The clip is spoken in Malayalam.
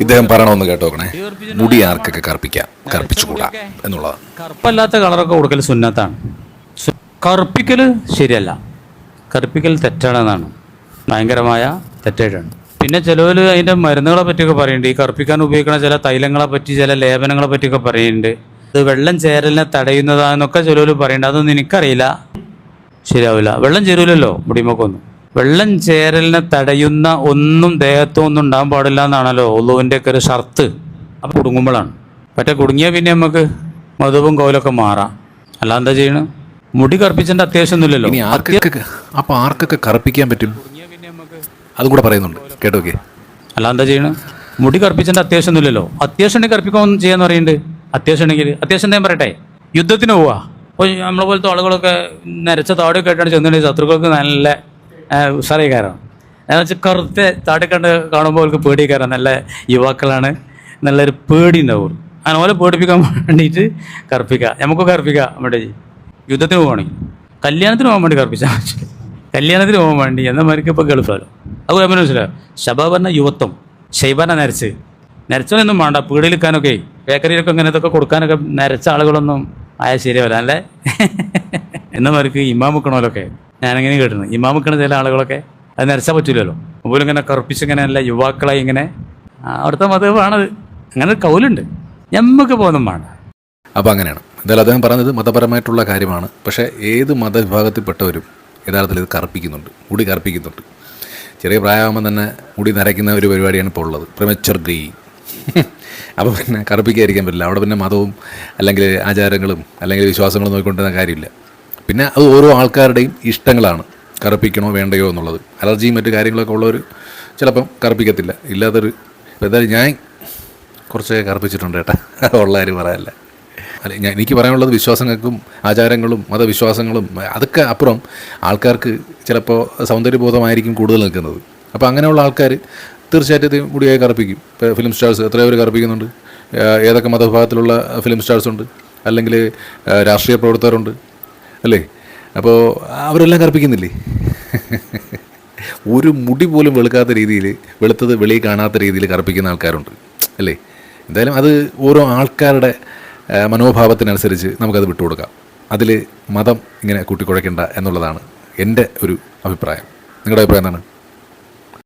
ഇദ്ദേഹം പറയണമെന്ന് കേട്ടോക്കണേ. മുടി ആർക്കൊക്കെ കറുപ്പിക്കാം, കറുപ്പിച്ചുകൂടാ എന്നുള്ളതാണ്. കറുപ്പല്ലാത്ത കളറൊക്കെ കൊടുക്കൽ സുന്നത്താണ്. കറുപ്പിക്കൽ ശരിയല്ല, കറുപ്പിക്കൽ തെറ്റാണെന്നാണ്, ഭയങ്കരമായ തെറ്റായിട്ടാണ്. പിന്നെ ചിലവർ അതിൻ്റെ മരുന്നുകളെ പറ്റിയൊക്കെ പറയുന്നുണ്ട്. ഈ കറുപ്പിക്കാൻ ഉപയോഗിക്കുന്ന ചില തൈലങ്ങളെ പറ്റി, ചില ലേപനങ്ങളെ പറ്റിയൊക്കെ പറയുന്നുണ്ട്. അത് വെള്ളം ചേരലിനെ തടയുന്നതാണെന്നൊക്കെ ചിലവർ പറയുന്നുണ്ട്. അതൊന്നും എനിക്കറിയില്ല, ശരിയാവില്ല. വെള്ളം ചേരൂലല്ലോ മുടിമൊക്കൊന്നും. വെള്ളം ചേരലിനെ തടയുന്ന ഒന്നും ദേഹത്തൊന്നും ഉണ്ടാകാൻ പാടില്ല എന്നാണല്ലോ ഒളുവിൻ്റെ ഒക്കെ ഒരു ഷർത്ത്. അപ്പോൾ കുടുങ്ങുമ്പോഴാണ്. മറ്റേ കുടുങ്ങിയാൽ പിന്നെ നമുക്ക് മധുവും കോലൊക്കെ മാറാം. അല്ല എന്താ ചെയ്യണം? മുടി കറുപ്പിച്ചതിൻ്റെ അത്യാവശ്യമൊന്നുമില്ലല്ലോ. ഇനി ആർക്കൊക്കെ കറുപ്പിക്കാൻ പറ്റും അതും കൂടെ പറയുന്നുണ്ട്, കേട്ടോക്കെ. അല്ല എന്താ ചെയ്യണം? മുടി കറുപ്പിച്ചതിൻ്റെ അത്യാവശ്യമൊന്നുമില്ലല്ലോ. അത്യാവശ്യം ഉണ്ടെങ്കിൽ കറുപ്പിക്കാൻ ചെയ്യാന്ന് പറയുന്നുണ്ട്. അത്യാവശ്യം ഉണ്ടെങ്കിൽ അത്യാവശ്യം ഞാൻ പറയട്ടെ, യുദ്ധത്തിന് പോവാ. അപ്പോൾ നമ്മളെ പോലത്തെ ആളുകളൊക്കെ നരച്ച താടിയൊക്കെ ആയിട്ടാണ് ചെന്നിട്ടുണ്ടെങ്കിൽ ശത്രുക്കൾക്ക് നല്ല ഉഷാറായി കയറാം. എന്ന് വെച്ചാൽ കറുത്ത താടി കണ്ട് കാണുമ്പോൾ അവർക്ക് പേടി കയറാം. നല്ല യുവാക്കളാണ്, നല്ലൊരു പേടി ഉണ്ടാവും. അങ്ങനെ പോലെ പേടിപ്പിക്കാൻ വേണ്ടിയിട്ട് കറുപ്പിക്കുക. നമുക്കൊക്കെ കറുപ്പിക്കാം വേണ്ടി. യുദ്ധത്തിന് പോവുകയാണെങ്കിൽ, കല്യാണത്തിന് പോകാൻ വേണ്ടി കറുപ്പിച്ചാൽ പറ്റില്ല. കല്യാണത്തിന് പോകാൻ വേണ്ടി എന്നമാർക്ക് ഇപ്പോൾ ഗൾഫാലോ. അത് മനസ്സിലാവും. ശബ പറഞ്ഞ യുവത്വം, ശൈബാന നരച്ചൊന്നും വേണ്ട. പീടിയിലിക്കാനൊക്കെ ബേക്കറിയിലൊക്കെ ഇങ്ങനെ ഇതൊക്കെ കൊടുക്കാനൊക്കെ നരച്ച ആളുകളൊന്നും ആയാൽ ശരിയാവില്ല അല്ലേ. എന്നമാർക്ക് ഇമാം വെക്കണമല്ലൊക്കെ ഞാനങ്ങനെ കേട്ടിരുന്നു. ഇമാം വെക്കണ ചില ആളുകളൊക്കെ അത് നരച്ചാൽ പറ്റില്ലല്ലോ. അതുപോലെ ഇങ്ങനെ കറുപ്പിച്ചിങ്ങനെ അല്ല യുവാക്കളായി ഇങ്ങനെ അവിടുത്തെ മതമാണത്. അങ്ങനെ ഒരു കൗലുണ്ട്. ഞമ്മക്ക് പോകുന്നും വേണ്ട. അപ്പോൾ അങ്ങനെയാണ്. എന്തായാലും അദ്ദേഹം പറഞ്ഞത് മതപരമായിട്ടുള്ള കാര്യമാണ്. പക്ഷേ ഏത് മതവിഭാഗത്തിൽപ്പെട്ടവരും യഥാർത്ഥത്തിൽ ഇത് കറുപ്പിക്കുന്നുണ്ട്, മുടി കറുപ്പിക്കുന്നുണ്ട്. ചെറിയ പ്രായമാകുമ്പോൾ തന്നെ മുടി നരയ്ക്കുന്ന ഒരു പരിപാടിയാണ് ഇപ്പോൾ ഉള്ളത്, പ്രിമച്വർ ഗ്രേയിങ്. അപ്പോൾ പിന്നെ കറുപ്പിക്കാതിരിക്കാൻ പറ്റില്ല. അവിടെ പിന്നെ മതവും അല്ലെങ്കിൽ ആചാരങ്ങളും അല്ലെങ്കിൽ വിശ്വാസങ്ങളും നോക്കിക്കൊണ്ടിരുന്ന കാര്യമില്ല. പിന്നെ അത് ഓരോ ആൾക്കാരുടെയും ഇഷ്ടങ്ങളാണ്, കറുപ്പിക്കണോ വേണ്ടയോ എന്നുള്ളത്. അലർജിയും മറ്റു കാര്യങ്ങളൊക്കെ ഉള്ളവർ ചിലപ്പം കറുപ്പിക്കത്തില്ല. ഇല്ലാത്തൊരു ഇപ്പോൾ എന്തായാലും ഞാൻ കുറച്ചൊക്കെ കറുപ്പിച്ചിട്ടുണ്ട് കേട്ടോ, ഉള്ള കാര്യം പറയാനല്ല. എനിക്ക് പറയാനുള്ളത് വിശ്വാസങ്ങൾക്കും ആചാരങ്ങളും മതവിശ്വാസങ്ങളും അതൊക്കെ അപ്പുറം ആൾക്കാർക്ക് ചിലപ്പോൾ സൗന്ദര്യബോധമായിരിക്കും കൂടുതൽ നിൽക്കുന്നത്. അപ്പോൾ അങ്ങനെയുള്ള ആൾക്കാർ തീർച്ചയായിട്ടും മുടിയായി കറുപ്പിക്കും. ഇപ്പോൾ ഫിലിം സ്റ്റാർസ് എത്രയോ പേര് കറുപ്പിക്കുന്നുണ്ട്. ഏതൊക്കെ മതവിഭാഗത്തിലുള്ള ഫിലിം സ്റ്റാർസ് ഉണ്ട്, അല്ലെങ്കിൽ രാഷ്ട്രീയ പ്രവർത്തകരുണ്ട് അല്ലേ. അപ്പോൾ അവരെല്ലാം കറുപ്പിക്കുന്നില്ലേ? ഒരു മുടി പോലും വെളുക്കാത്ത രീതിയിൽ, വെളുത്തത് വെളിയിൽ കാണാത്ത രീതിയിൽ കറുപ്പിക്കുന്ന ആൾക്കാരുണ്ട് അല്ലേ. എന്തായാലും അത് ഓരോ ആൾക്കാരുടെ മനോഭാവത്തിനനുസരിച്ച് നമുക്കത് വിട്ടുകൊടുക്കാം. അതിൽ മതം ഇങ്ങനെ കൂട്ടിക്കുഴയ്ക്കേണ്ട എന്നുള്ളതാണ് എൻ്റെ ഒരു അഭിപ്രായം. നിങ്ങളുടെ അഭിപ്രായം എന്താണ്?